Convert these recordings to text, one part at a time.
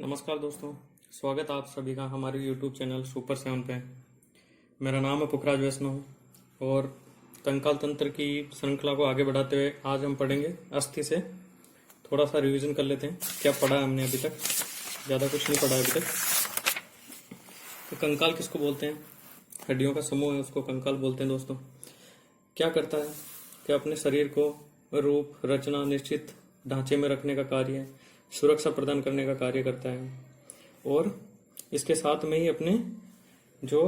नमस्कार दोस्तों, स्वागत है आप सभी का हमारे YouTube चैनल सुपर 7 पे। मेरा नाम है पुखराज वैष्णव और कंकाल तंत्र की श्रृंखला को आगे बढ़ाते हुए आज हम पढ़ेंगे अस्थि से। थोड़ा सा रिवीजन कर लेते हैं क्या पढ़ा है हमने अभी तक। ज़्यादा कुछ नहीं पढ़ा अभी तक। तो कंकाल किसको बोलते हैं? हड्डियों का समूह है, उसको कंकाल बोलते हैं दोस्तों। क्या करता है कि अपने शरीर को रूप रचना निश्चित ढांचे में रखने का कार्य है, सुरक्षा प्रदान करने का कार्य करता है और इसके साथ में ही अपने जो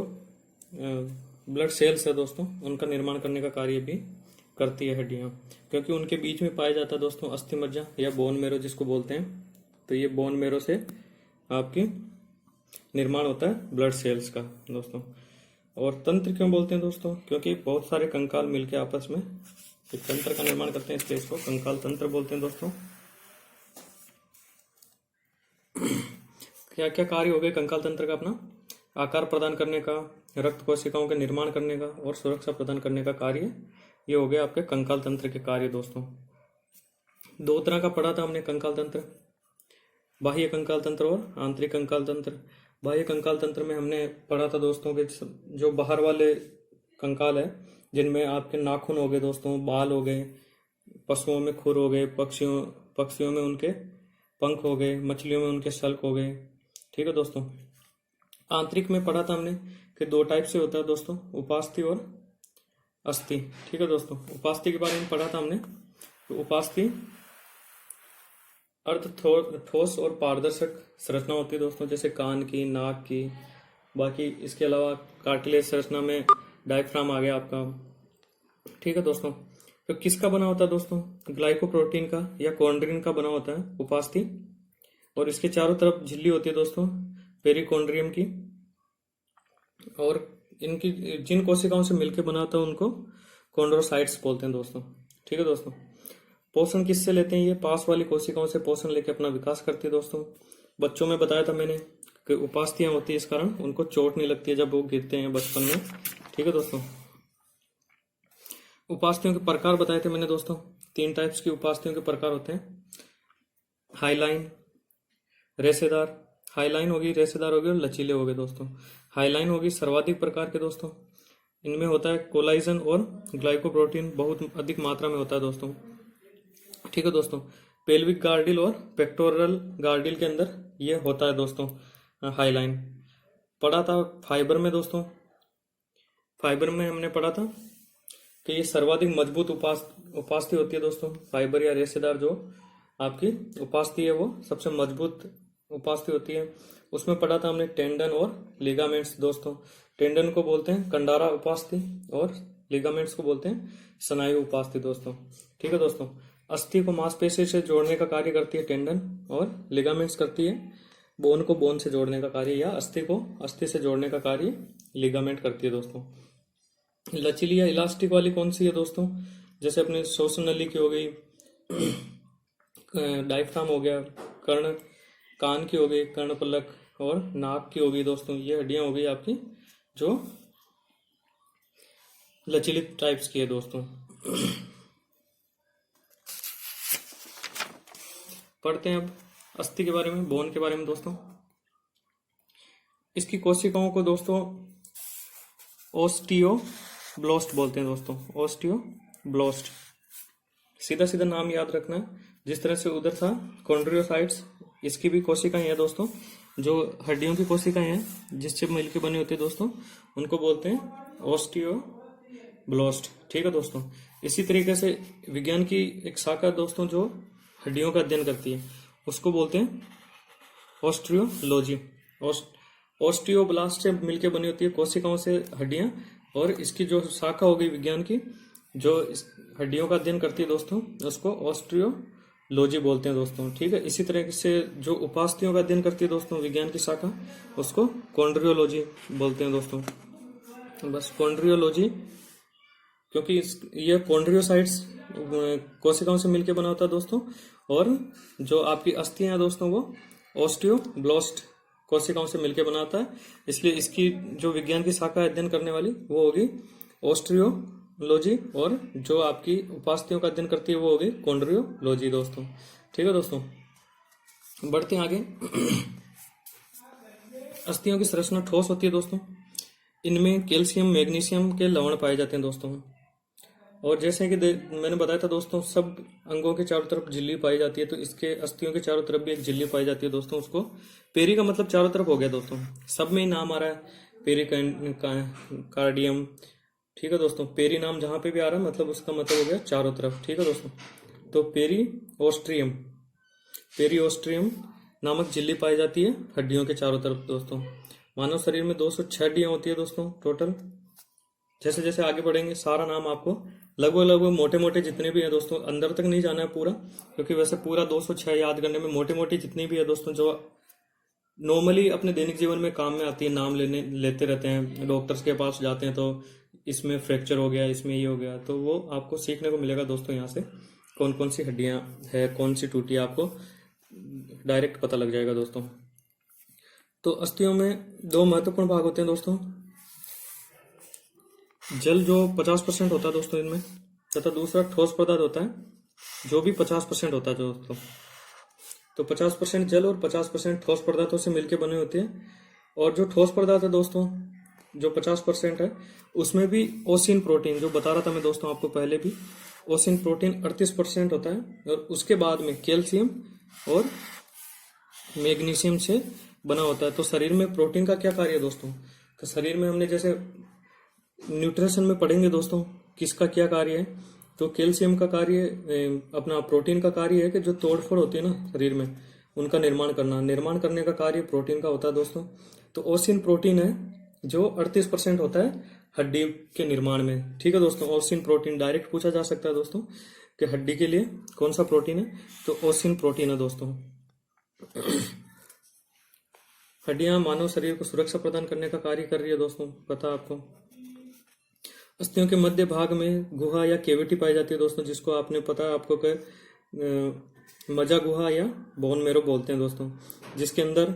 ब्लड सेल्स है दोस्तों उनका निर्माण करने का कार्य भी करती है हड्डियां, क्योंकि उनके बीच में पाया जाता है दोस्तों अस्थि मज्जा या बोन मेरो जिसको बोलते हैं। तो ये बोन मेरो से आपकी निर्माण होता है ब्लड सेल्स का दोस्तों। और तंत्र क्यों बोलते हैं दोस्तों? क्योंकि बहुत सारे कंकाल मिलकर आपस में एक तंत्र का निर्माण करते हैं, इसलिए इसको कंकाल तंत्र बोलते हैं दोस्तों। क्या क्या कार्य हो गए कंकाल तंत्र का? अपना आकार प्रदान करने का, रक्त कोशिकाओं के निर्माण करने का और सुरक्षा प्रदान करने का कार्य, ये हो गया आपके कंकाल तंत्र के कार्य दोस्तों। दो तरह का पढ़ा था हमने कंकाल तंत्र, बाह्य कंकाल तंत्र और आंतरिक कंकाल तंत्र। बाह्य कंकाल तंत्र में हमने पढ़ा था दोस्तों कि जो बाहर वाले कंकाल है जिनमें आपके नाखून हो गए दोस्तों, बाल हो गए, पशुओं में खुर हो गए, पक्षियों में उनके पंख हो गए, मछलियों में उनके शल्क हो गए। ठीक है दोस्तों। आंतरिक में पढ़ा था हमने कि दो टाइप से होता है दोस्तों, उपास्थि और अस्थि। ठीक है दोस्तों। उपास्थि के बारे में पढ़ा था हमने। तो उपास्थि अर्ध ठोस और पारदर्शक संरचना होती है दोस्तों, जैसे कान की, नाक की। बाकी इसके अलावा कार्टिलेज संरचना में डायफ्राम आ गया आपका। ठीक है दोस्तों। तो किसका बना होता है दोस्तों? ग्लाइकोप्रोटीन का या कॉन्ड्रिन का बना होता है उपास्थि। और इसके चारों तरफ झिल्ली होती है दोस्तों पेरिकॉन्ड्रियम की। और इनकी जिन कोशिकाओं से मिलकर बना होता है उनको कॉन्ड्रोसाइट्स बोलते हैं दोस्तों। ठीक है दोस्तों। पोषण किससे लेते हैं? ये पास वाली कोशिकाओं से पोषण लेके अपना विकास करती है दोस्तों। बच्चों में बताया था मैंने कि उपास्थियां होती है, इस कारण उनको चोट नहीं लगती है जब वो गिरते हैं बचपन में। ठीक है दोस्तों। उपास्थियों के प्रकार बताए थे मैंने दोस्तों। 3 टाइप्स की उपास्थियों के प्रकार होते हैं, हाईलाइन, रेशेदार। हाईलाइन होगी, रेशेदार होगी और लचीले होगे दोस्तों। हाईलाइन होगी सर्वाधिक प्रकार के दोस्तों। इनमें होता है कोलाइजन और ग्लाइकोप्रोटीन बहुत अधिक मात्रा में होता है दोस्तों। ठीक है दोस्तों। पेल्विक गार्डिल और पेक्टोरल गार्डिल के अंदर ये होता है दोस्तों हाईलाइन। पढ़ा था फाइबर में दोस्तों। फाइबर में हमने पढ़ा था कि ये सर्वाधिक मजबूत उपास्थि होती है दोस्तों। फाइबर या रेशेदार जो आपकी उपास्थि है वो सबसे मजबूत उपास्थि होती है। उसमें पढ़ा था हमने टेंडन और लिगामेंट्स दोस्तों। टेंडन को बोलते हैं कंडारा उपास्थि और लिगामेंट्स को बोलते हैं स्नायु उपास्थि दोस्तों। ठीक है दोस्तों। अस्थि को मांसपेशी से जोड़ने का कार्य करती है टेंडन, और लिगामेंट्स करती है बोन को बोन से जोड़ने का कार्य, या अस्थि को अस्थि से जोड़ने का कार्य लिगामेंट करती है दोस्तों। लचीली या इलास्टिक वाली कौन सी है दोस्तों? जैसे अपने श्वसन नली की हो गई, डायफ्राम हो गया, कर्ण कान की हो गई, कर्णपलक, और नाक की हो गई दोस्तों। ये हड्डियां हो गई आपकी जो लचीली टाइप्स की है दोस्तों। पढ़ते हैं अब अस्थि के बारे में, बोन के बारे में दोस्तों। इसकी कोशिकाओं को दोस्तों ओस्टियोब्लास्ट बोलते हैं दोस्तों। ओस्टियोब्लास्ट, सीधा सीधा नाम याद रखना है। जिस तरह से उधर था कॉन्ड्रियोसाइट्स, इसकी भी कोशिकाएं हैं दोस्तों। जो हड्डियों की कोशिकाएं हैं जिससे मिलकर बनी होती है दोस्तों, उनको बोलते हैं ओस्टियोब्लास्ट। ठीक है दोस्तों। इसी तरीके से विज्ञान की एक शाखा दोस्तों जो हड्डियों का अध्ययन करती है, उसको बोलते हैं ऑस्टियोलॉजी। ऑस्टियोब्लास्ट से मिलकर बनी होती है कोशिकाओं से हड्डियां, और इसकी जो शाखा हो गई विज्ञान की जो इस हड्डियों का अध्ययन करती है दोस्तों, उसको ऑस्टियोलॉजी बोलते हैं दोस्तों। ठीक है। इसी तरह से जो उपास्थियों का अध्ययन करती है दोस्तों विज्ञान की शाखा, उसको कॉन्ड्रियोलॉजी बोलते हैं दोस्तों। बस कॉन्ड्रियोलॉजी, क्योंकि ये कॉन्ड्रियोसाइट्स कोशिकाओं से मिलकर बना होता है दोस्तों, और जो आपकी अस्थियां हैं दोस्तों वो ऑस्टियोब्लास्ट कोशिकाओं से मिलकर बनाता है। इसलिए इसकी जो विज्ञान की शाखा अध्ययन करने वाली वो होगी ऑस्टियोलॉजी, और जो आपकी उपास्थियों का अध्ययन करती है वो होगी कॉन्ड्रियोलॉजी दोस्तों। ठीक है दोस्तों। बढ़ते हैं आगे। अस्थियों की संरचना ठोस होती है दोस्तों। इनमें कैल्शियम मैग्नीशियम के लवण पाए जाते हैं दोस्तों। और जैसे कि मैंने बताया था दोस्तों, सब अंगों के चारों तरफ झिल्ली पाई जाती है, तो इसके अस्थियों के चारों तरफ भी एक झिल्ली पाई जाती है दोस्तों। उसको पेरी का मतलब चारों तरफ हो गया दोस्तों, सब में ही नाम आ रहा है पेरी कार्डियम। ठीक है दोस्तों, पेरी नाम जहां पे भी आ रहा है मतलब उसका मतलब हो गया चारों तरफ। ठीक है दोस्तों, तो पेरी ऑस्ट्रियम नामक झिल्ली पाई जाती है हड्डियों के चारों तरफ दोस्तों। मानव शरीर में 206 हड्डियां होती है दोस्तों टोटल। जैसे जैसे आगे बढ़ेंगे सारा नाम आपको लगभग लगभग मोटे मोटे जितने भी है दोस्तों, अंदर तक नहीं जाना है पूरा, क्योंकि वैसे पूरा 206 याद करने में मोटे मोटी जितनी भी है दोस्तों, जो नॉर्मली अपने दैनिक जीवन में काम में आती है, नाम लेते रहते हैं, डॉक्टर्स के पास जाते हैं तो इसमें फ्रैक्चर हो गया, इसमें ये हो गया, तो वो आपको सीखने को मिलेगा दोस्तों। यहाँ से कौन कौन सी हड्डियां है, कौन सी टूटी है, आपको डायरेक्ट पता लग जाएगा दोस्तों। तो अस्थियों में दो महत्वपूर्ण भाग होते हैं दोस्तों। जल जो 50% होता है दोस्तों इनमें, तथा दूसरा ठोस पदार्थ होता है जो भी 50% होता है दोस्तों। तो 50% जल और 50% ठोस पदार्थों से मिलकर बने होते हैं। और जो ठोस पदार्थ है दोस्तों, जो 50% है, उसमें भी ओसिन प्रोटीन, जो बता रहा था मैं दोस्तों आपको पहले भी, ओसिन प्रोटीन 38% होता है। और उसके बाद में कैल्शियम और मैग्नीशियम से बना होता है। तो शरीर में प्रोटीन का क्या कार्य है दोस्तों? तो शरीर में हमने जैसे न्यूट्रिशन में पढ़ेंगे दोस्तों किसका क्या कार्य है, तो कैल्शियम का कार्य, अपना प्रोटीन का कार्य है कि जो तोड़फोड़ होती है ना शरीर में, उनका निर्माण करने का कार्य प्रोटीन का होता है दोस्तों। तो ओसिन प्रोटीन है जो 38% होता है हड्डी के निर्माण में। ठीक है दोस्तों, ओसिन प्रोटीन डायरेक्ट पूछा जा सकता है दोस्तों कि हड्डी के लिए कौन सा प्रोटीन है, तो ओसिन प्रोटीन है दोस्तों। हड्डियां मानव शरीर को सुरक्षा प्रदान करने का कार्य कर रही है दोस्तों, पता आपको। अस्थियों के मध्य भाग में गुहा या केविटी पाई जाती है दोस्तों, जिसको आपने पता है आपको कि मजा गुहा या बोन मेरो बोलते हैं दोस्तों, जिसके अंदर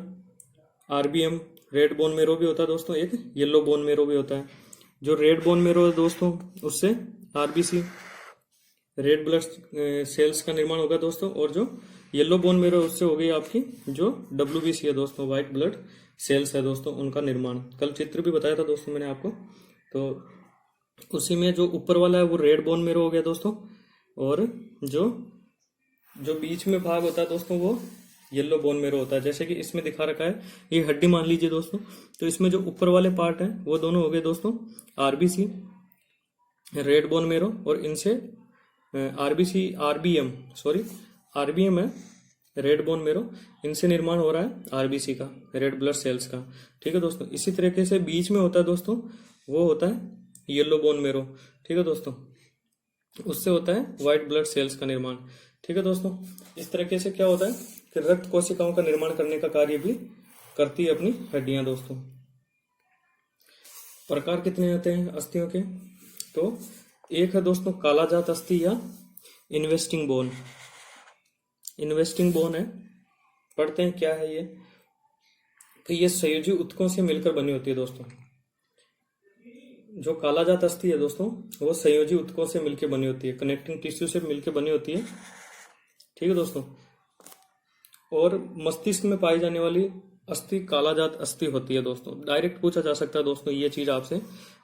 आरबीएम, रेड बोन मेरो भी होता है दोस्तों, एक येलो बोन मेरो भी होता है। जो रेड बोन मेरो है दोस्तों, उससे आरबीसी, रेड ब्लड सेल्स का निर्माण होगा दोस्तों। और जो येलो बोन मेरो उससे हो गई आपकी जो डब्ल्यूबीसी है दोस्तों, व्हाइट ब्लड सेल्स है दोस्तों, उनका निर्माण। कल चित्र भी बताया था दोस्तों मैंने आपको। तो उसी में जो ऊपर वाला है वो रेड बोन मेरो हो गया दोस्तों, और जो बीच में भाग होता है दोस्तों वो येलो बोन मेरो होता है। जैसे कि इसमें दिखा रखा है, ये हड्डी मान लीजिए दोस्तों, तो इसमें जो ऊपर वाले पार्ट हैं वो दोनों हो गए दोस्तों आरबीसी, रेड बोन मेरो, और इनसे आरबीएम है रेड बोन मेरो, इनसे निर्माण हो रहा है आरबीसी का, रेड ब्लड सेल्स का। ठीक है दोस्तों, इसी तरीके से बीच में होता है दोस्तों, वो होता है येलो बोन मेरो। ठीक है दोस्तों, उससे होता है व्हाइट ब्लड सेल्स का निर्माण। ठीक है दोस्तों, इस तरीके से क्या होता है कि रक्त कोशिकाओं का निर्माण करने का कार्य भी करती है अपनी हड्डियां दोस्तों। प्रकार कितने आते हैं अस्थियों के? तो एक है दोस्तों कालाजात अस्थि या इन्वेस्टिंग बोन। इन्वेस्टिंग बोन है, पढ़ते हैं क्या है ये। तो ये संयोजी उत्तकों से मिलकर बनी होती है दोस्तों। जो कालाजात अस्थि है दोस्तों, वो संयोजी उत्तकों से मिलकर बनी होती है, कनेक्टिंग टिश्यू से मिलकर बनी होती है। ठीक है दोस्तों, और मस्तिष्क में पाई जाने वाली अस्थि कालाजात अस्थि होती है दोस्तों। डायरेक्ट पूछा जा सकता है दोस्तों ये चीज आपसे,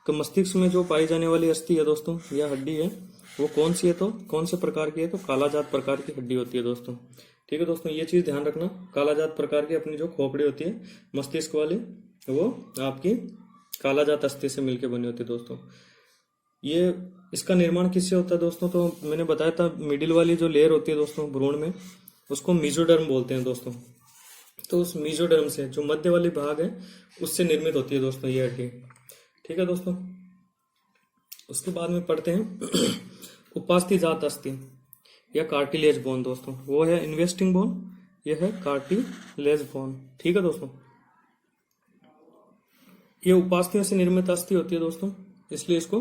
तो मस्तिष्क में जो पाई जाने वाली अस्थि है दोस्तों या हड्डी है वो कौन सी है, तो कौन से प्रकार की है, तो कालाजात प्रकार की हड्डी होती है दोस्तों। ठीक है दोस्तों, ये चीज ध्यान रखना, कालाजात प्रकार की अपनी जो खोपड़ी होती है मस्तिष्क वाली, वो आपकी कालाजात अस्थि से मिलकर बनी होती है दोस्तों। ये इसका निर्माण किससे होता है दोस्तों? तो मैंने बताया था मिडिल वाली जो लेयर होती है दोस्तों भ्रूण में, उसको मेसोडर्म बोलते हैं दोस्तों। तो उस मेसोडर्म से जो मध्य वाली भाग है उससे निर्मित होती है दोस्तों ये हड्डी। ठीक है दोस्तों, उसके बाद में पढ़ते हैं उपास्थि जात अस्थि या कार्टिलेज बोन दोस्तों। वो है इन्वेस्टिंग बोन, यह है कार्टिलेज बोन। ठीक है दोस्तों, ये उपास्थियों से निर्मित अस्थि होती है दोस्तों, इसलिए इसको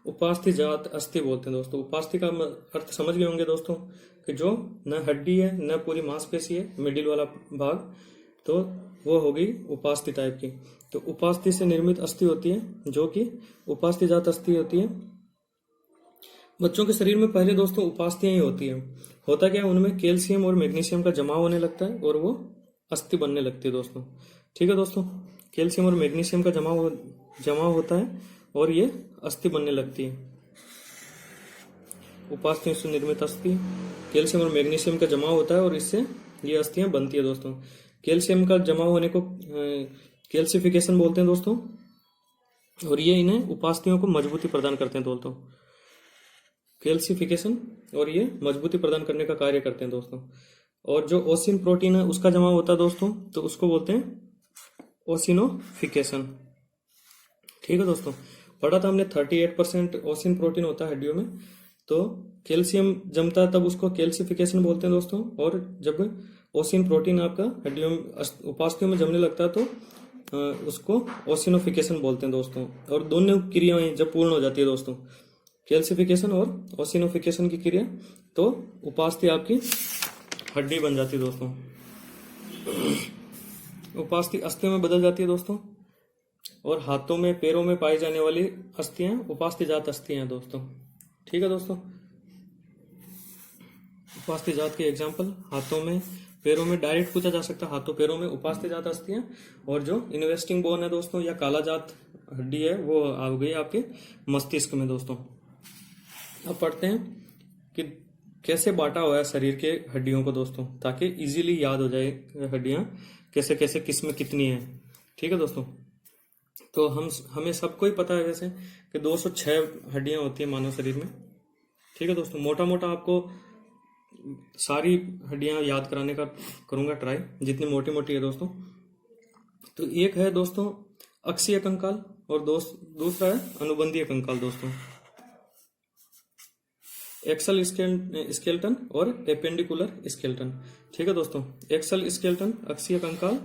उपास्थि जात अस्थि बोलते हैं दोस्तों। उपास्थि का अर्थ समझ गए होंगे दोस्तों कि जो न हड्डी है न पूरी मांसपेशी है, मिडिल वाला भाग, तो वो होगी उपास्थि टाइप की। तो उपास्थि से निर्मित अस्थि होती है जो कि उपास्थि जात अस्थि होती है। बच्चों के शरीर में पहले दोस्तों उपास्थियां ही होती है। होता क्या है, उनमें कैल्शियम और मैग्नीशियम का जमाव होने लगता है और वो अस्थि बनने लगती है दोस्तों। ठीक है दोस्तों, कैल्शियम और मैग्नीशियम का जमाव होता है और ये अस्थि बनने लगती है। उपास्थि से निर्मित अस्थि, कैल्शियम और मैग्नीशियम का जमाव होता है और इससे ये अस्थियां बनती है दोस्तों। कैल्शियम का जमाव होने को कैल्सिफिकेशन बोलते हैं दोस्तों, और ये इन्हें उपास्थियों को मजबूती प्रदान करते हैं दोस्तों। कैल्सिफिकेशन और ये मजबूती प्रदान करने का कार्य करते हैं दोस्तों। और जो ओसिन प्रोटीन है उसका जमाव होता है दोस्तों, तो उसको बोलते हैं ओसिनोफिकेशन। ठीक है दोस्तों, पढ़ा था हमने 38% ओसिन प्रोटीन होता है हड्डियों में, तो कैल्शियम जमता है तब उसको कैल्सिफिकेशन बोलते हैं दोस्तों। और जब ओसिन प्रोटीन आपका हड्डियों में उपास्थियों में जमने लगता है तो उसको ओसिनोफिकेशन बोलते हैं दोस्तों। और दोनों क्रियाएं जब पूर्ण हो जाती है दोस्तों, कैल्सिफिकेशन और ओसिनोफिकेशन की क्रिया, तो उपास्थि आपकी हड्डी बन जाती है दोस्तों। उपास्थि अस्थियों में बदल जाती है दोस्तों। और हाथों में पैरों में पाई जाने वाली अस्थियां उपास्थि जात अस्थियां हैं दोस्तों। ठीक है दोस्तों, उपास्थि जात के एग्जाम्पल हाथों में पैरों में डायरेक्ट पूछा जा सकता है, हाथों पैरों में उपास्थि जात अस्थियां। और जो इन्वेस्टिंग बोन है दोस्तों या काला जात हड्डी है वो आ गई आपके मस्तिष्क में दोस्तों। अब पढ़ते हैं कि कैसे बांटा हुआ है शरीर के हड्डियों को दोस्तों, ताकि इजीली याद हो जाए हड्डियां कैसे कैसे किस में कितनी है। ठीक है दोस्तों, तो हमें सबको ही पता है वैसे कि 206 हड्डियां होती है मानव शरीर में। ठीक है दोस्तों, मोटा मोटा आपको सारी हड्डियां याद कराने का करूंगा ट्राई, जितनी मोटी मोटी है दोस्तों। तो एक है दोस्तों अक्षीय कंकाल और दूसरा है अनुबंधीय कंकाल दोस्तों। एक्सल स्केलेटन और एपेंडिकुलर स्केलेटन। ठीक है दोस्तों, एक्सल स्केलेटन अक्षीय कंकाल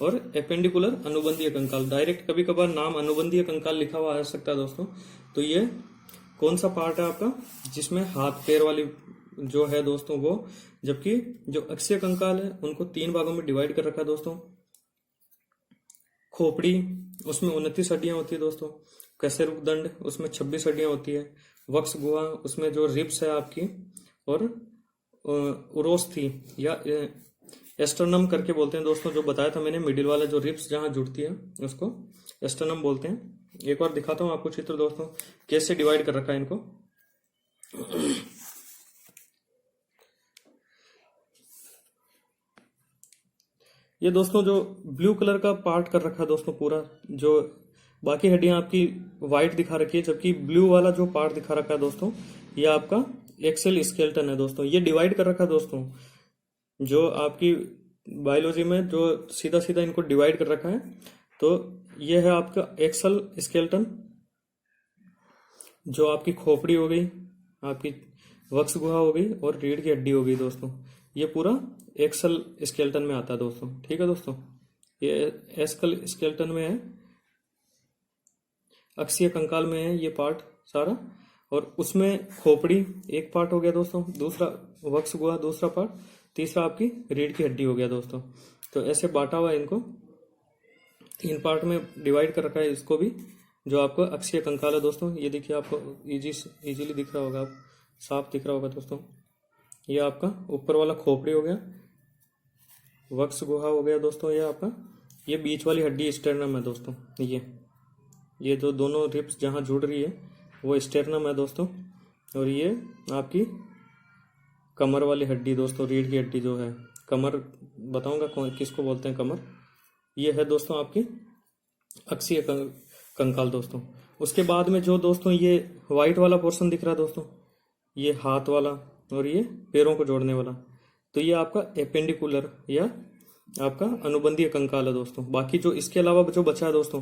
और एपेंडिकुलर अनुबंधीय कंकाल। डायरेक्ट कभी कभार नाम अनुबंधीय कंकाल लिखा हुआ आ सकता है दोस्तों। तो ये कौन सा पार्ट है आपका जिसमें हाथ पैर वाली जो है दोस्तों वो, जबकि जो अक्षीय कंकाल है उनको 3 भागों में डिवाइड कर रखा है दोस्तों। खोपड़ी, उसमें 29 हड्डियां होती है दोस्तों। कशेरुकदंड, उसमें 26 हड्डियां होती है। वक्ष गुहा, उसमें जो रिब्स है आपकी, और उरोस्थी या एस्टर्नम करके बोलते हैं दोस्तों, जो बताया था मैंने मिडिल वाला जो रिब्स जहां जुड़ती है उसको एस्टर्नम बोलते हैं। एक बार दिखाता हूं आपको चित्र दोस्तों, कैसे डिवाइड कर रखा है इनको। ये दोस्तों जो ब्लू कलर का पार्ट कर रखा है दोस्तों पूरा, जो बाकी हड्डियां आपकी व्हाइट दिखा रखी है, जबकि ब्लू वाला जो पार्ट दिखा रखा है दोस्तों ये आपका एक्सेल स्केलेटन है दोस्तों। ये डिवाइड कर रखा है दोस्तों, जो आपकी बायोलॉजी में जो सीधा सीधा इनको डिवाइड कर रखा है। तो ये है आपका एक्सेल स्केलेटन, जो आपकी खोपड़ी हो गई, आपकी वक्ष गुहा हो गई और रीढ़ की हड्डी हो गई दोस्तों। ये पूरा एक्सेल स्केलेटन में आता है दोस्तों। ठीक है दोस्तों, ये एक्सेल स्केलेटन में है, अक्षीय कंकाल में है ये पार्ट सारा। और उसमें खोपड़ी एक पार्ट हो गया दोस्तों, दूसरा वक्ष गुहा दूसरा पार्ट, तीसरा आपकी रीढ़ की हड्डी हो गया दोस्तों। तो ऐसे बांटा हुआ है इनको, 3 पार्ट में डिवाइड कर रखा है इसको भी, जो आपको अक्षीय कंकाल है दोस्तों। ये देखिए आपको इजीली दिख रहा होगा, साफ दिख रहा होगा दोस्तों। ये आपका ऊपर वाला खोपड़ी हो गया, वक्ष गुहा हो गया दोस्तों ये आपका। ये बीच वाली हड्डी स्टेर्नम है दोस्तों। ये जो दोनों रिब्स जहां जुड़ रही है वो स्टेर्नम है दोस्तों। और ये आपकी कमर वाली हड्डी दोस्तों, रीढ़ की हड्डी जो है, कमर बताऊंगा किसको बोलते हैं कमर। ये है दोस्तों आपकी अक्षीय कंकाल दोस्तों। उसके बाद में जो दोस्तों ये व्हाइट वाला पोर्शन दिख रहा है दोस्तों, ये हाथ वाला और ये पैरों को जोड़ने वाला, तो ये आपका एपेंडिकुलर या आपका अनुबंधीय कंकाल है दोस्तों। बाकी जो इसके अलावा जो बचा है दोस्तों,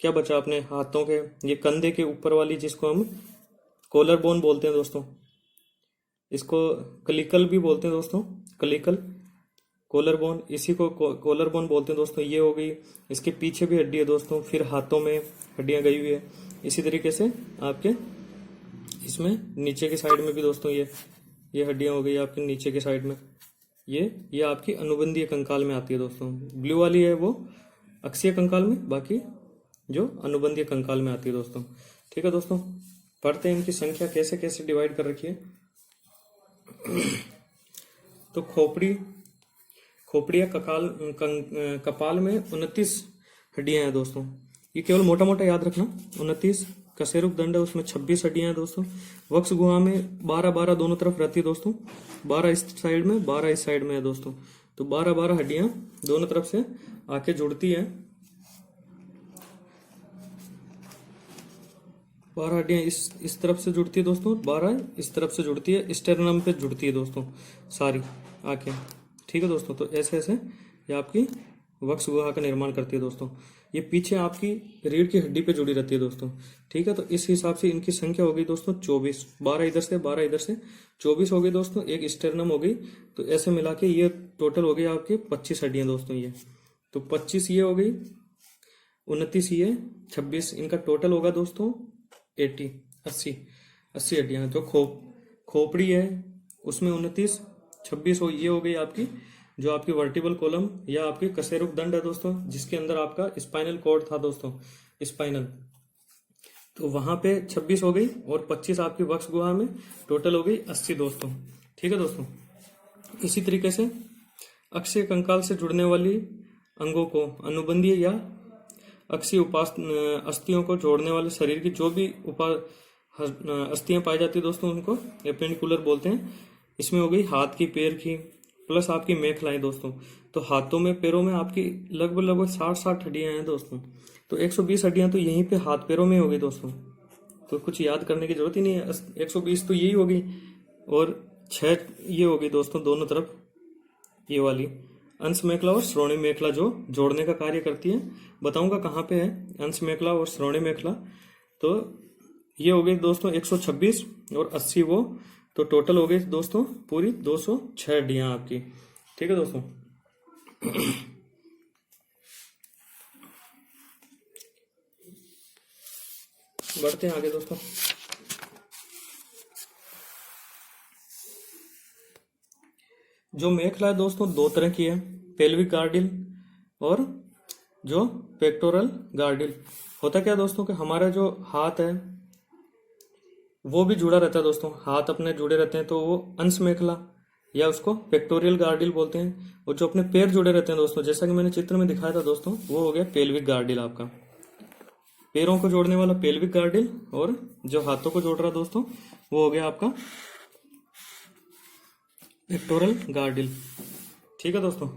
क्या बचा अपने हाथों के, ये कंधे के ऊपर वाली जिसको हम कॉलर बोन बोलते हैं दोस्तों, इसको कलिकल भी बोलते हैं दोस्तों, कलिकल कॉलर बोन, इसी को कॉलर बोन बोलते हैं दोस्तों। ये हो गई, इसके पीछे भी हड्डी है दोस्तों, फिर हाथों में हड्डियां गई हुई है। इसी तरीके से आपके इसमें नीचे की साइड में भी दोस्तों ये हड्डियां हो गई आपके नीचे के साइड में। ये आपकी अनुबंधीय कंकाल में आती है दोस्तों। ब्लू वाली है वो अक्षीय कंकाल में, बाकी जो अनुबंधीय कंकाल में आती है दोस्तों। ठीक है दोस्तों, पढ़ते हैं इनकी संख्या कैसे कैसे डिवाइड कर रखी है। तो खोपड़ी या कपाल में 29 हड्डियां हैं दोस्तों। ये केवल मोटा मोटा याद रखना। 29 कशेरुक दंड है, उसमें 26 हड्डियां हैं दोस्तों। वक्ष गुहा में 12 दोनों तरफ रहती है दोस्तों, 12 इस साइड में 12 इस साइड में है दोस्तों। तो 12 हड्डियां दोनों तरफ से आके जुड़ती है। 12 हड्डियां इस तरफ से जुड़ती है दोस्तों, 12 इस तरफ से जुड़ती है, स्टेरनम पे जुड़ती है दोस्तों सारी आके। ठीक है दोस्तों, तो ऐसे ऐसे ये आपकी वक्ष गुहा का निर्माण करती है दोस्तों। ये पीछे आपकी रीढ़ की हड्डी पे जुड़ी रहती है दोस्तों। ठीक है, तो इस हिसाब से इनकी संख्या हो गई दोस्तों 24। 12 इधर से 12 इधर से 24 हो गई दोस्तों। एक स्टेरनम हो गई, तो ऐसे मिला के ये टोटल हो गई आपकी 25 हड्डियां दोस्तों। ये तो 25 ये हो गई, 29 ये, 26 इनका टोटल होगा दोस्तों 80 हड्डियां। जो खोपड़ी है उसमें 29, 26 ये हो गई आपकी जो आपकी वर्टिबल कॉलम या आपकी कशेरुक दंड है दोस्तों, जिसके अंदर आपका स्पाइनल कॉर्ड था दोस्तों, स्पाइनल। तो वहां पे 26 हो गई और 25 आपकी वक्ष गुहा में, टोटल हो गई 80 दोस्तों। ठीक है दोस्तों, इसी तरीके से अक्षीय कंकाल से जुड़ने वाली अंगों को अनुबंधीय या अक्षीय अस्थियों को जोड़ने वाले शरीर की जो भी अस्थियां पाई जाती है दोस्तों, उनको एपेंडिकुलर बोलते हैं। इसमें हो गई हाथ की, पैर की, प्लस आपकी मेखलाएं दोस्तों। तो हाथों में, पैरों में आपकी लगभग 60 हड्डियां हैं दोस्तों। तो 120 हड्डियां तो यहीं पे हाथ पैरों में हो गई दोस्तों। तो कुछ याद करने की जरूरत ही नहीं है। 120 तो यही हो गई और 6 ये हो गई दोस्तों दोनों तरफ, ये वाली अंश मेखला और श्रोणी मेखला जो जोड़ने का कार्य करती है। बताऊंगा कहाँ पे है अंश मेखला और श्रोणी मेखला। तो ये हो गई दोस्तों 126 और 80 वो, तो टोटल हो गई दोस्तों पूरी 206 हड्डियां आपकी। ठीक है दोस्तों, बढ़ते हैं आगे दोस्तों। जो मेखला है दोस्तों दो तरह की है, पेल्विक गार्डिल और जो पेक्टोरल गार्डिल। होता क्या दोस्तों कि हमारा जो हाथ है वो भी जुड़ा रहता है दोस्तों, हाथ अपने जुड़े रहते हैं, तो वो अंश मेखला या उसको पेक्टोरियल गार्डिल बोलते हैं। और जो अपने पैर जुड़े रहते हैं दोस्तों, जैसा कि मैंने चित्र में दिखाया था दोस्तों, वो हो गया पेल्विक गार्डिल आपका, पैरों को जोड़ने वाला पेल्विक गार्डिल। और जो हाथों को जोड़ रहा दोस्तों वो हो गया आपका पेक्टोरल गार्डिल। ठीक है दोस्तों,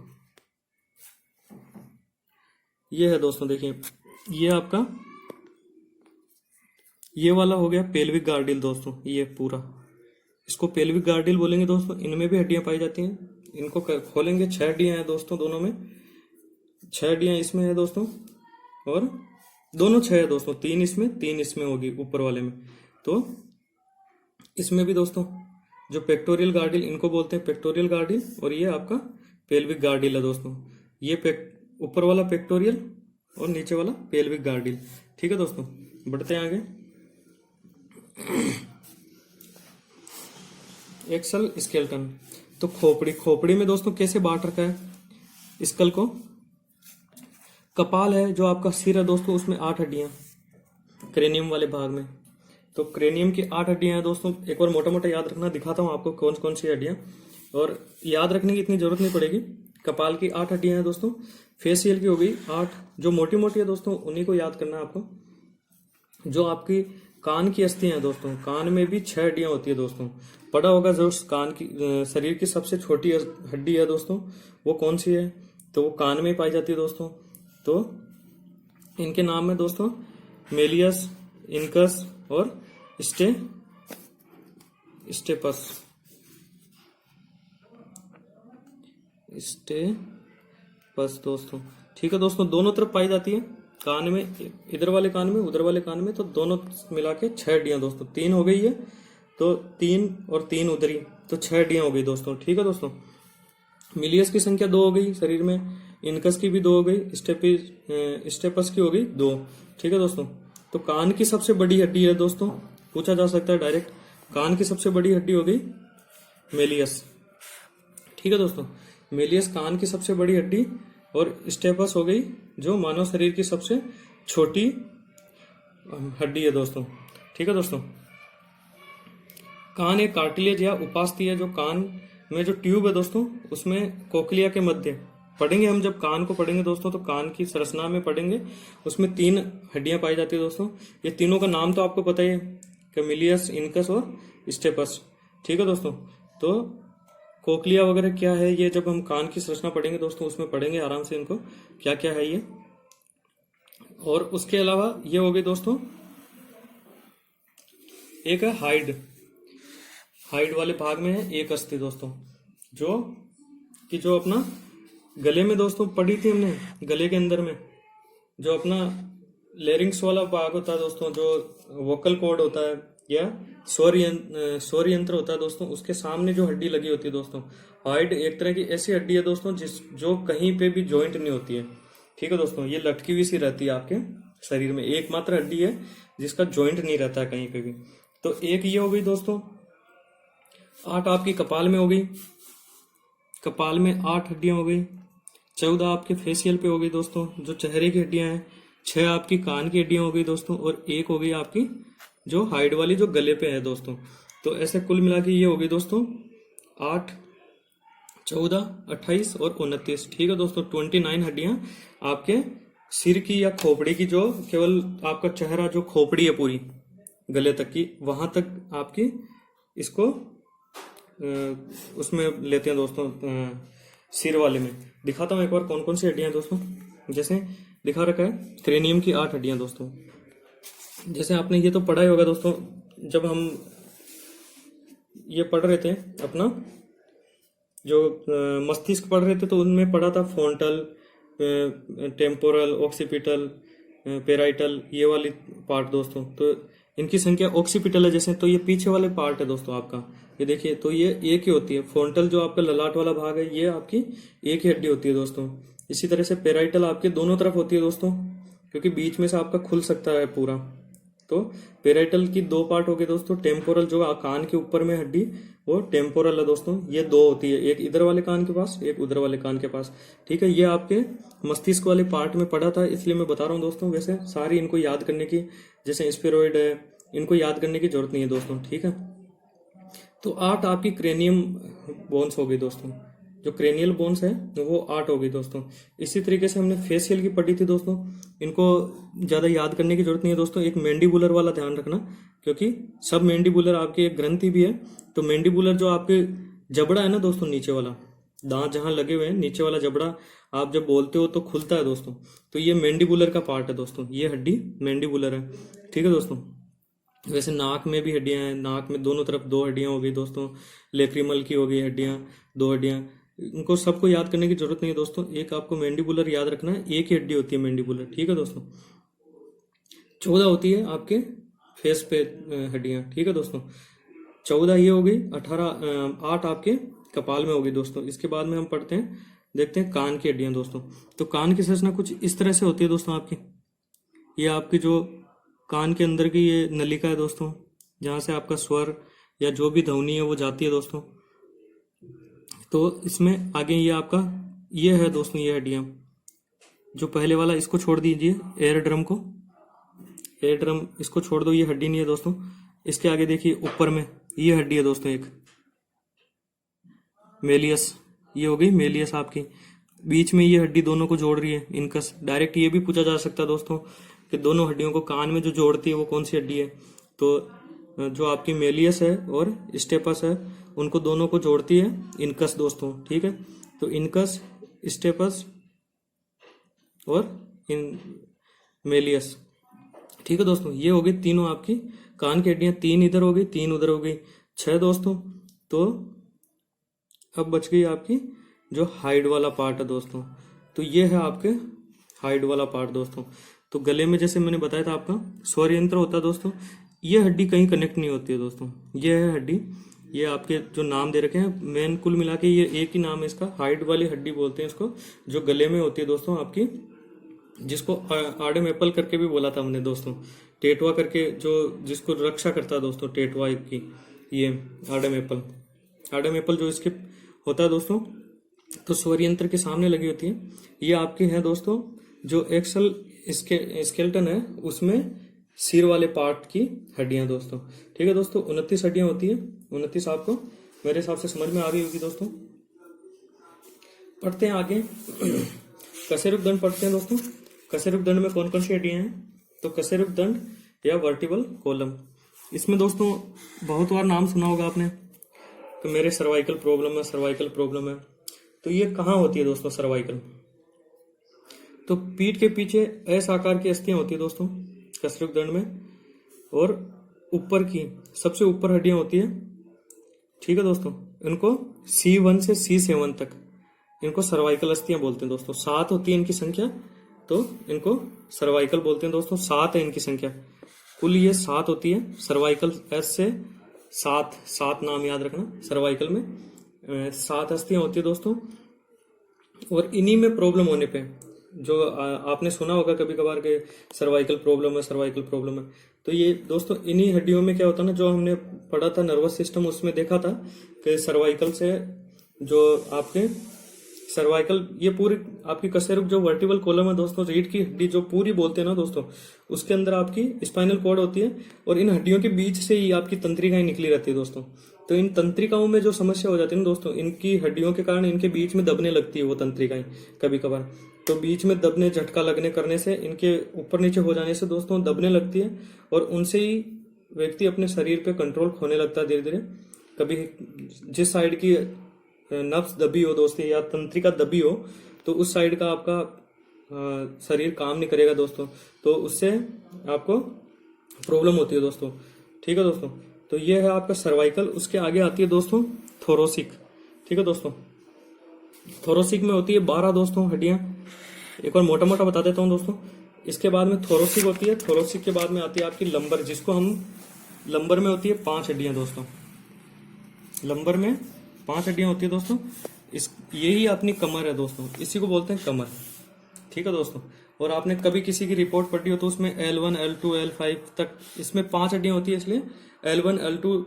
ये है दोस्तों, देखिए ये आपका ये वाला हो गया पेल्विक गार्डिल दोस्तों। ये पूरा इसको पेल्विक गार्डिल बोलेंगे दोस्तों। इनमें भी हड्डियां पाई जाती हैं। इनको खोलेंगे, 6 हड्डियां हैं दोस्तों दोनों में, 6 हड्डियां इसमें है दोस्तों और दोनों 6 है दोस्तों, 3 इसमें 3 इसमें होगी ऊपर वाले में। तो इसमें भी दोस्तों जो पेक्टोरियल गार्डिल, इनको बोलते हैं पेक्टोरियल गार्डिल, और ये आपका पेल्विक गार्डिल है दोस्तों। ये ऊपर वाला पेक्टोरियल और नीचे वाला पेल्विक गार्डिल। ठीक है दोस्तों, बढ़ते हैं आगे। एक्सल स्केलेटन, तो खोपड़ी में दोस्तों कैसे बांट रखा है स्कल को। कपाल है जो आपका सिर है दोस्तों, उसमें 8 हड्डियां क्रेनियम वाले भाग में। तो क्रेनियम की 8 हड्डियां हैं दोस्तों। एक बार मोटा मोटा याद रखना, दिखाता हूं आपको कौन कौन सी हड्डियां, और याद रखने की इतनी जरूरत नहीं पड़ेगी। कपाल की 8 हड्डियां हैं दोस्तों। फेसियल की हो गई 8, जो मोटी मोटी है दोस्तों उन्हीं को याद करना है आपको। जो आपकी कान की अस्थियां हैं दोस्तों, कान में भी 6 हड्डियां होती है दोस्तों। पढ़ा होगा जो कान की शरीर की सबसे छोटी हड्डी है दोस्तों, वो कौन सी है, तो वो कान में पाई जाती है दोस्तों। तो इनके नाम है दोस्तों मेलियस, इनकस और स्टेपस दोस्तों। ठीक है दोस्तों, दोनों तरफ पाई जाती है, कान में, इधर वाले कान में, उधर वाले कान में। तो दोनों मिला के 6 हड्डियां दोस्तों। 3 हो गई है, तो 3 और 3 उधरी, तो 6 हड्डियां हो गई दोस्तों। ठीक है दोस्तों, मिलियस की संख्या 2 हो गई शरीर में, इनकस की भी 2 हो गई, स्टेपस की हो गई 2। ठीक है दोस्तों, तो कान की सबसे बड़ी हड्डी है दोस्तों, पूछा जा सकता है डायरेक्ट, कान की सबसे बड़ी हड्डी हो गई मेलियस। ठीक है दोस्तों, मेलियस कान की सबसे बड़ी हड्डी, और स्टेपस हो गई जो मानव शरीर की सबसे छोटी हड्डी है दोस्तों। ठीक है दोस्तों, कान एक कार्टिलेज या उपास्थि है, जो कान में जो ट्यूब है दोस्तों, उसमें कोक्लिया के मध्य पढ़ेंगे हम जब कान को पढ़ेंगे दोस्तों, तो कान की संरचना में पढ़ेंगे, उसमें 3 हड्डियां पाई जाती है दोस्तों। ये तीनों का नाम तो आपको पता ही है, कैमिलियस, इनकस और स्टेपस। ठीक है दोस्तों, तो कोक्लिया वगैरह क्या है, ये जब हम कान की संरचना पढ़ेंगे दोस्तों, उसमें पढ़ेंगे आराम से इनको क्या क्या है ये। और उसके अलावा ये हो गई दोस्तों, एक है हाइड। हाइड वाले भाग में है एक अस्थि दोस्तों, जो अपना गले में दोस्तों पढ़ी थी हमने, गले के अंदर में जो अपना लेरिंग्स वाला भाग होता है दोस्तों, जो वोकल कॉर्ड होता है या स्वर यंत्र होता है दोस्तों, उसके सामने जो हड्डी लगी होती है दोस्तों, हाइड एक तरह की ऐसी हड्डी है दोस्तों जो कहीं पे भी जॉइंट नहीं होती है। ठीक है दोस्तों, ये लटकी हुई सी रहती है आपके शरीर में, एकमात्र हड्डी है जिसका जॉइंट नहीं रहता है कहीं पे भी। तो एक ये हो गई दोस्तों। 8 आपकी कपाल में हो गई, कपाल में 8 हड्डियां हो गई। 14 आपके फेशियल पे हो गई दोस्तों, जो चेहरे की हड्डियां हैं। 6 आपकी कान की हड्डियां हो गई दोस्तों, और 1 हो गई आपकी जो हाइड वाली जो गले पे है दोस्तों। तो ऐसे कुल मिला के ये हो गई दोस्तों 8, 14, 28 और 29। ठीक है दोस्तों, 29 हड्डियां आपके सिर की या खोपड़ी की, जो केवल आपका चेहरा जो खोपड़ी है पूरी गले तक की, वहां तक आपकी इसको उसमें लेते हैं दोस्तों, सिर वाले में। दिखाता हूं एक बार कौन कौन सी हड्डियां हैं दोस्तों। जैसे दिखा रखा है क्रेनियम की 8 हड्डियां दोस्तों। जैसे आपने ये तो पढ़ा ही होगा दोस्तों, जब हम ये पढ़ रहे थे अपना जो मस्तिष्क पढ़ रहे थे, तो उनमें पढ़ा था फ्रंटल, टेम्पोरल, ऑक्सीपिटल, पेराइटल, ये वाली पार्ट दोस्तों। तो इनकी संख्या ऑक्सीपिटल है जैसे, तो ये पीछे वाले पार्ट है दोस्तों आपका, ये देखिए, तो ये एक ही होती है। फ्रंटल जो आपका ललाट वाला भाग है, ये आपकी एक ही हड्डी होती है दोस्तों। इसी तरह से पेराइटल आपके दोनों तरफ होती है दोस्तों, क्योंकि बीच में से आपका खुल सकता है पूरा। तो पेराइटल की 2 पार्ट हो गए दोस्तों। टेम्पोरल जो कान के ऊपर में हड्डी, वो टेम्पोरल है दोस्तों, ये 2 होती है, एक इधर वाले कान के पास, एक उधर वाले कान के पास। ठीक है, ये आपके मस्तिष्क वाले पार्ट में पढ़ा था, इसलिए मैं बता रहा हूँ दोस्तों। वैसे सारी इनको याद करने की, जैसे स्फेरॉइड है, इनको याद करने की जरूरत नहीं है दोस्तों। ठीक है, तो 8 आपकी क्रेनियम बोन्स हो गई दोस्तों, जो क्रेनियल बोन्स है वो 8 हो गई दोस्तों। इसी तरीके से हमने फेशियल की पढ़ी थी दोस्तों, इनको ज्यादा याद करने की जरूरत नहीं है दोस्तों। एक मैंडिबुलर वाला ध्यान रखना, क्योंकि सब मैंडिबुलर आपकी एक ग्रंथि भी है। तो मैंडिबुलर जो आपके जबड़ा है ना दोस्तों, नीचे वाला दांत जहां लगे हुए हैं, नीचे वाला जबड़ा, आप जब बोलते हो तो खुलता है दोस्तों, तो ये मैंडिबुलर का पार्ट है दोस्तों, ये हड्डी मैंडिबुलर है। ठीक है दोस्तों, वैसे नाक में भी हड्डियां हैं, नाक में दोनों तरफ 2 हड्डियां हो गई दोस्तों। लेक्रिमल की हो गई हड्डियां, 2 हड्डियां। इनको सबको याद करने की जरूरत नहीं है दोस्तों, एक आपको मैंडिबुलर याद रखना है, एक ही हड्डी होती है मैंडिबुलर। ठीक है दोस्तों, 14 होती है आपके फेस पे हड्डियां। ठीक है दोस्तों, 14 ये हो गई। 8 आपके कपाल में हो गई दोस्तों। इसके बाद में हम पढ़ते हैं, देखते हैं कान की हड्डियां दोस्तों। तो कान की संरचना कुछ इस तरह से होती है दोस्तों आपकी। ये आपकी जो कान के अंदर की ये नलिका है दोस्तों, जहां से आपका स्वर या जो भी ध्वनि है वो जाती है दोस्तों। तो इसमें आगे ये आपका ये है दोस्तों, ये हड्डियां, जो पहले वाला इसको छोड़ दीजिए, एयर ड्रम को, एयर ड्रम इसको छोड़ दो, ये हड्डी नहीं है दोस्तों। इसके आगे देखिए ऊपर में ये हड्डी है दोस्तों, एक मेलियस, ये हो गई मेलियस आपकी। बीच में ये हड्डी दोनों को जोड़ रही है इनकस। डायरेक्ट ये भी पूछा जा सकता है दोस्तों कि दोनों हड्डियों को कान में जो जोड़ती है वो कौन सी हड्डी है। तो जो आपकी मेलियस है और स्टेपस है, उनको दोनों को जोड़ती है इनकस दोस्तों। ठीक है, तो इनकस, स्टेपस और इन मेलियस। ठीक है दोस्तों, ये हो गई तीनों आपकी कान की हड्डियां। 3 इधर हो गई, 3 उधर हो गई, 6 दोस्तों। तो अब बच गई आपकी जो हाइड वाला पार्ट है दोस्तों। तो ये है आपके हाइड वाला पार्ट दोस्तों। तो गले में जैसे मैंने बताया था आपका स्वर यंत्र होता है दोस्तों, ये हड्डी कहीं कनेक्ट नहीं होती है दोस्तों। ये है हड्डी, ये आपके जो नाम दे रखे हैं, मेन कुल मिला के ये एक ही नाम है इसका, हाइड वाली हड्डी बोलते हैं इसको, जो गले में होती है दोस्तों आपकी, जिसको आडम एप्पल करके भी बोला था हमने दोस्तों, टेटवा करके, जो जिसको रक्षा करता है दोस्तों टेटवा की, ये आडम एप्पल। आडम एप्पल जो इसके होता है दोस्तों, तो स्वर यंत्र के सामने लगी होती है। ये आपके हैं दोस्तों जो एक्सल स्केलेटन है, उसमें सिर वाले पार्ट की हड्डियां दोस्तों। ठीक है दोस्तों, 29 हड्डियां होती है। 29 आपको मेरे हिसाब से समझ में आ गई होगी दोस्तों। पढ़ते हैं आगे। कशेरुक दंड पढ़ते हैं दोस्तों। कशेरुक दंड में कौन कौन सी हड्डियां हैं? तो कशेरुक दंड या वर्टिबल कॉलम, इसमें दोस्तों बहुत बार नाम सुना होगा आपने कि मेरे सर्वाइकल प्रॉब्लम है, सर्वाइकल प्रॉब्लम है। तो ये कहाँ होती है दोस्तों सर्वाइकल? तो पीठ के पीछे एस आकार की अस्थियां होती है दोस्तों कशेरुक दंड में, और ऊपर की सबसे ऊपर हड्डियां होती है, ठीक है दोस्तों। इनको C1 से C7 तक इनको सर्वाइकल अस्थियां बोलते हैं दोस्तों। 7 होती है इनकी संख्या, तो इनको सर्वाइकल बोलते हैं दोस्तों। 7 है इनकी संख्या, कुल ये 7 होती है। सर्वाइकल S से 7 नाम याद रखना। सर्वाइकल में 7 अस्थियां होती है दोस्तों, और इन्हीं में प्रॉब्लम होने पे जो आपने सुना होगा कभी कभार के सर्वाइकल प्रॉब्लम है, सर्वाइकल प्रॉब्लम है। तो ये दोस्तों इन्हीं हड्डियों में क्या होता है ना, जो हमने पढ़ा था नर्वस सिस्टम, उसमें देखा था कि सर्वाइकल से जो आपके सर्वाइकल, ये पूरी आपकी कशेरुक जो वर्टिबल कॉलम है दोस्तों, रीढ़ की हड्डी जो पूरी बोलते हैं ना दोस्तों, उसके अंदर आपकी स्पाइनल कॉर्ड होती है, और इन हड्डियों के बीच से ही आपकी तंत्रिकाएं निकली रहती है दोस्तों। तो इन तंत्रिकाओं में जो समस्या हो जाती है ना दोस्तों, इनकी हड्डियों के कारण इनके बीच में दबने लगती है वो तंत्रिकाएं कभी कभार। तो बीच में दबने, झटका लगने करने से, इनके ऊपर नीचे हो जाने से दोस्तों दबने लगती है, और उनसे ही व्यक्ति अपने शरीर पे कंट्रोल खोने लगता है धीरे धीरे। कभी जिस साइड की नब्ज दबी हो दोस्तों, या तंत्रिका दबी हो, तो उस साइड का आपका शरीर काम नहीं करेगा दोस्तों, तो उससे आपको प्रॉब्लम होती है दोस्तों, ठीक है दोस्तों। तो ये है आपका सर्वाइकल। उसके आगे आती है दोस्तों थोरोसिक, ठीक है दोस्तों। थोरोसिक में होती है 12 दोस्तों हड्डियां। एक बार मोटा मोटा बता देता हूं दोस्तों। इसके बाद में थोरोसिक होती है। थोरोसिक के बाद में आती है आपकी लंबर, जिसको हम लंबर में होती है 5 हड्डियां दोस्तों। लंबर में 5 हड्डियां होती है दोस्तों। यही अपनी कमर है दोस्तों, इसी को बोलते हैं कमर, ठीक है दोस्तों। और आपने कभी किसी की रिपोर्ट पढ़ी हो तो उसमें L1, L2, L5 तक इसमें 5 हड्डियां होती है, इसलिए L1, L2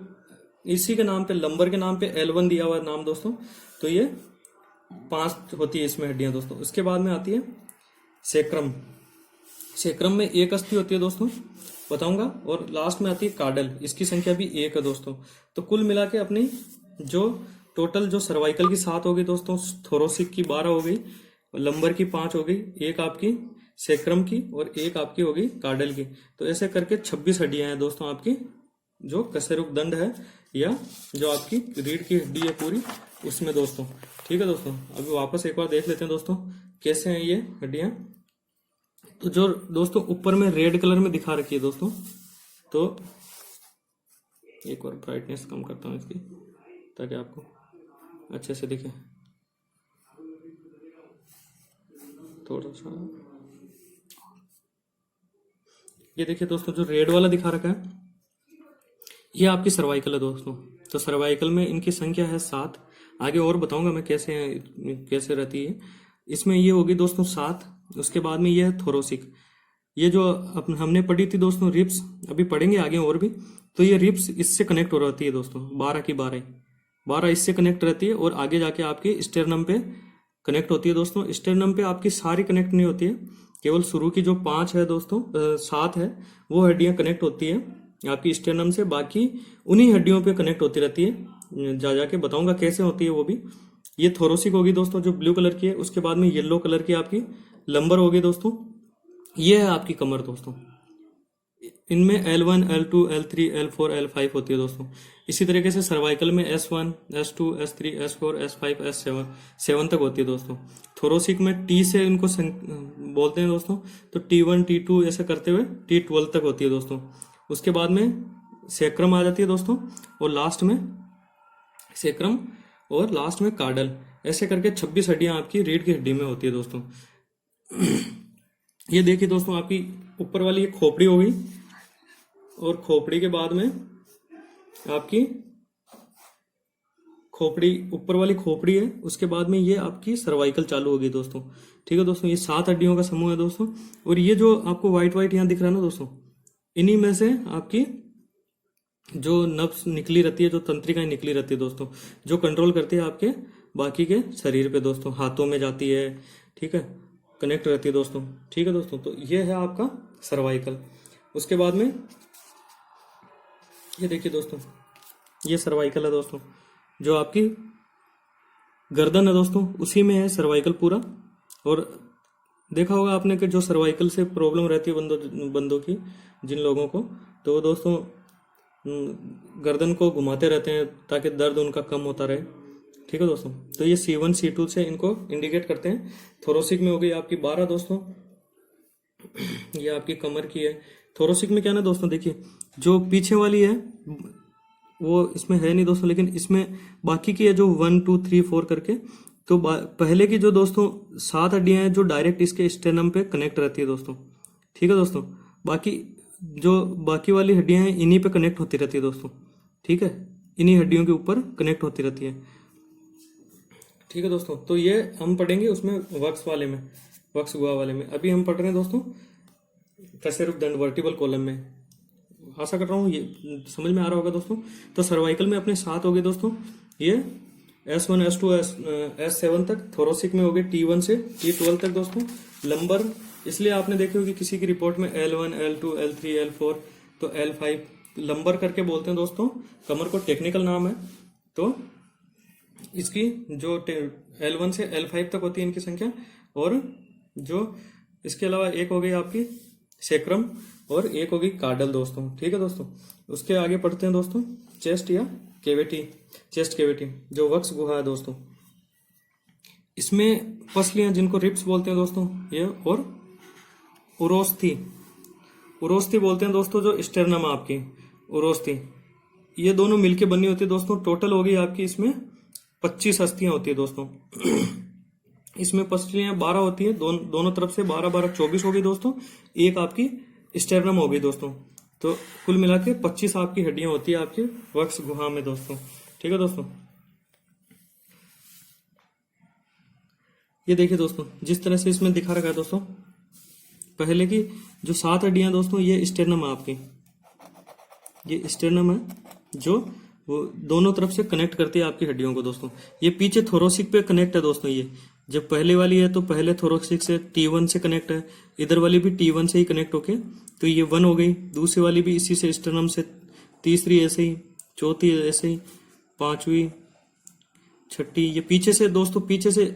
इसी के नाम पे, लंबर के नाम पे L1 दिया हुआ है नाम दोस्तों। तो ये 5 होती है इसमें हड्डियां दोस्तों। उसके बाद में आती है सेक्रम। सेक्रम में 1 अस्थि होती है दोस्तों, बताऊंगा। और लास्ट में आती है कार्डल, इसकी संख्या भी 1 है दोस्तों। तो कुल मिला के अपनी जो टोटल जो सर्वाइकल की 7 हो गई दोस्तों, थोरोसिक की 12 हो गई, लंबर की 5 हो गई, 1 आपकी सेक्रम की, और 1 आपकी हो गई कार्डल की। तो ऐसे करके 26 हड्डियां हैं दोस्तों आपकी, जो कशेरुक दंड है, या जो आपकी रीढ़ की हड्डी है पूरी, उसमें दोस्तों, ठीक है दोस्तों। अभी वापस एक बार देख लेते हैं दोस्तों कैसे हैं ये हड्डियां। तो जो दोस्तों ऊपर में रेड कलर में दिखा रखी है दोस्तों, तो एक बार ब्राइटनेस कम करता हूं इसकी ताकि आपको अच्छे से दिखे थोड़ा सा। ये देखिए दोस्तों, जो रेड वाला दिखा रखा है ये आपकी सर्वाइकल है दोस्तों। तो सर्वाइकल में इनकी संख्या है 7। आगे और बताऊंगा मैं कैसे रहती है। इसमें ये होगी दोस्तों 7। उसके बाद में ये है थोरोसिक। ये जो हमने पढ़ी थी दोस्तों रिब्स, अभी पढ़ेंगे आगे और भी। तो ये रिब्स इससे कनेक्ट हो रहती है दोस्तों, 12 की 12 इससे कनेक्ट रहती है, और आगे जाके आपकी स्टेरनम पे कनेक्ट होती है दोस्तों। स्टेरनम पे आपकी सारी कनेक्ट नहीं होती है, केवल शुरू की जो 5 है दोस्तों, 7 है, वो हड्डियां कनेक्ट होती है आपकी स्टेरनम से। बाकी उन्हीं हड्डियों पे कनेक्ट होती रहती है, जाके बताऊंगा कैसे होती है वो भी। ये थोरोसिक होगी दोस्तों जो ब्लू कलर की है। उसके बाद में येलो कलर की आपकी लंबर होगी दोस्तों। ये है आपकी कमर दोस्तों। इनमें L1, L2, L3, L4, L5 होती है दोस्तों। इसी तरीके से सर्वाइकल में S1, S2, S3, S4, S5, S7 तक होती है दोस्तों। थोरोसिक में T से इनको बोलते हैं दोस्तों, तो T1, T2 ऐसे करते हुए T12 तक होती है दोस्तों। उसके बाद में सेक्रम आ जाती है दोस्तों, और लास्ट में सेक्रम, और लास्ट में कार्डल। ऐसे करके 26 हड्डियां आपकी रीढ़ की हड्डी में होती है दोस्तों। ये देखिए दोस्तों, आपकी ऊपर वाली एक खोपड़ी हो गई, और खोपड़ी के बाद में आपकी खोपड़ी, ऊपर वाली खोपड़ी है, उसके बाद में ये आपकी सर्वाइकल चालू होगी दोस्तों, ठीक है दोस्तों। ये 7 हड्डियों का समूह है दोस्तों। और ये जो आपको व्हाइट व्हाइट यहाँ दिख रहा है ना दोस्तों, इन्हीं में से आपकी जो नब्स निकली रहती है, जो तंत्रिकाएं निकली रहती है दोस्तों, जो कंट्रोल करती है आपके बाकी के शरीर पे दोस्तों, हाथों में जाती है, ठीक है, कनेक्ट रहती है दोस्तों, ठीक है दोस्तों। तो ये है आपका सर्वाइकल। उसके बाद में ये देखिए दोस्तों, ये सर्वाइकल है दोस्तों, जो आपकी गर्दन है दोस्तों, उसी में है सर्वाइकल पूरा। और देखा होगा आपने कि जो सर्वाइकल से प्रॉब्लम रहती है बंदों की, जिन लोगों को, तो वो दोस्तों गर्दन को घुमाते रहते हैं ताकि दर्द उनका कम होता रहे। ठीक है दोस्तों, तो ये C1 C2 से इनको इंडिकेट करते हैं। थोरोसिक में हो गई आपकी 12 दोस्तों, ये आपकी कमर की है। थोरोसिक में क्या ना दोस्तों, देखिए जो पीछे वाली है वो इसमें है नहीं दोस्तों, लेकिन इसमें बाकी की है जो 1 2 3 4 करके। तो पहले की जो दोस्तों 7 हड्डियां हैं जो डायरेक्ट इसके स्टेनम पे कनेक्ट रहती है दोस्तों। ठीक है दोस्तों, बाकी वाली हड्डियां हैं इन्हीं पे कनेक्ट होती रहती है दोस्तों। ठीक है, इन्हीं हड्डियों के ऊपर कनेक्ट होती रहती है। ठीक है दोस्तों, तो ये हम पढ़ेंगे उसमें वक्स गुहा वाले में। अभी हम पढ़ रहे हैं दोस्तों कशेरुक दंड वर्टिबल कॉलम में। आशा कर रहा हूँ ये समझ में आ रहा होगा दोस्तों। तो सर्वाइकल में अपने 7 हो गए दोस्तों, ये S1 S2 S7 तक। थोरोसिक में हो गए T1 से T12 तक दोस्तों। लंबर इसलिए आपने देखे होगी किसी की रिपोर्ट में L1 L2 L3 L4 तो L5 लंबर करके बोलते हैं दोस्तों। कमर को टेक्निकल नाम है। तो इसकी जो L1 से L5 तक होती है इनकी संख्या। और जो इसके अलावा एक हो गई आपकी सेक्रम और एक होगी कार्डल दोस्तों। ठीक है दोस्तों, उसके आगे पढ़ते हैं दोस्तों चेस्ट या कैविटी, चेस्ट कैविटी जो वक्स गुहा है दोस्तों। इसमें पसलियां जिनको रिब्स बोलते हैं दोस्तों ये, और उरोस्थी बोलते हैं दोस्तों जो स्टेरनम आपकी उरोस्थी, ये दोनों मिलके बनी होती है दोस्तों। टोटल होगी आपकी इसमें 25 अस्थियां होती है दोस्तों। इसमें पसलियां 12 होती है, दोनों तरफ से 12 12 24 होगी दोस्तों। एक आपकी स्टेरनम होगी दोस्तों। तो कुल मिला के 25 आपकी हड्डियां होती है आपके वक्स गुहा में दोस्तों। ठीक है दोस्तों, ये देखिए दोस्तों जिस तरह से इसमें दिखा रखा है दोस्तों, पहले की जो 7 हड्डियां दोस्तों ये स्टेरनम है आपकी, ये स्टेरनम है जो वो दोनों तरफ से कनेक्ट करती है आपकी हड्डियों को दोस्तों। ये पीछे थोरोसिक पे कनेक्ट है दोस्तों। ये जब पहले वाली है तो पहले थोरोसिक से T1 से कनेक्ट है, इधर वाली भी T1 से ही कनेक्ट होके तो ये 1 हो गई। दूसरी वाली भी इसी से स्टेरनम से, तीसरी ऐसे ही, चौथी ऐसे ही, पांचवी, छठी ये पीछे से दोस्तों, पीछे से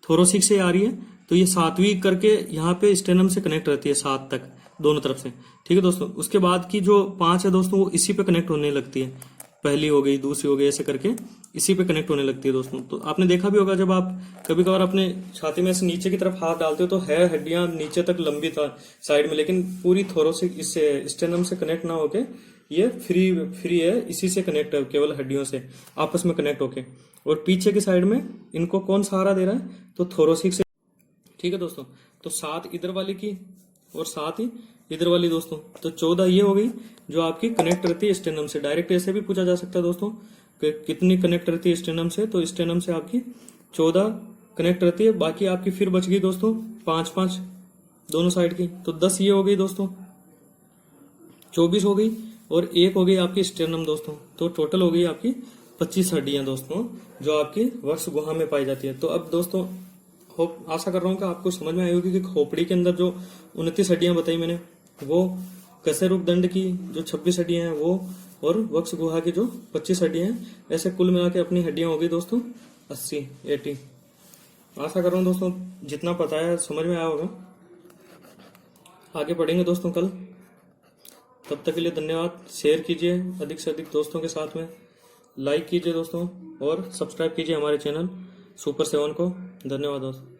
थोरोसिक से आ रही है तो ये 7वीं करके यहाँ पे स्टेरनम से कनेक्ट रहती है 7 तक दोनों तरफ से। ठीक है दोस्तों, उसके बाद की जो 5 है दोस्तों वो इसी पे कनेक्ट होने लगती है। पहली हो गई, दूसरी हो गई, ऐसे करके इसी पे कनेक्ट होने लगती है दोस्तों। तो आपने देखा भी होगा जब आप कभी कभार अपने छाती में से नीचे की तरफ हाथ डालते हो तो है हड्डियां नीचे तक लंबी था साइड में, लेकिन पूरी थोरोसिक इससे स्टेरनम से कनेक्ट ना होके ये फ्री है, इसी से कनेक्ट है, केवल हड्डियों से आपस में कनेक्ट होके। और पीछे की साइड में इनको कौन सहारा दे रहा है, तो थोरोसिक से। ठीक है दोस्तों, तो 7 इधर वाली की और 7 ही इधर वाली दोस्तों। तो 14 ये हो गई जो आपकी कनेक्ट रहती है स्टेनम से। डायरेक्ट ऐसे भी पूछा जा सकता है दोस्तों कि कितनी कनेक्ट रहती है स्टेनम से, तो स्टेनम से आपकी 14 कनेक्ट रहती है। बाकी आपकी फिर बच गई दोस्तों 5 दोनों साइड की, तो 10 ये हो गई दोस्तों, 24 हो गई और एक हो गई आपकी स्टेरनम दोस्तों। तो टोटल हो गई आपकी 25 हड्डियां दोस्तों जो आपकी वक्स गुहा में पाई जाती है। तो अब दोस्तों आशा कर रहा हूँ कि आपको समझ में आई होगी कि खोपड़ी के अंदर जो 29 हड्डियां बताई मैंने, वो कशेरुक दंड की जो 26 हड्डियां हैं वो, और वक्स गुहा की जो 25 हड्डियां हैं, ऐसे कुल मिला के अपनी हड्डियां हो गई दोस्तों 80। आशा कर रहा हूँ दोस्तों जितना पता है समझ में आया होगा। आगे बढ़ेंगे दोस्तों कल, तब तक के लिए धन्यवाद। शेयर कीजिए अधिक से अधिक दोस्तों के साथ में, लाइक कीजिए दोस्तों और सब्सक्राइब कीजिए हमारे चैनल सुपर 7 को। धन्यवाद दोस्तों।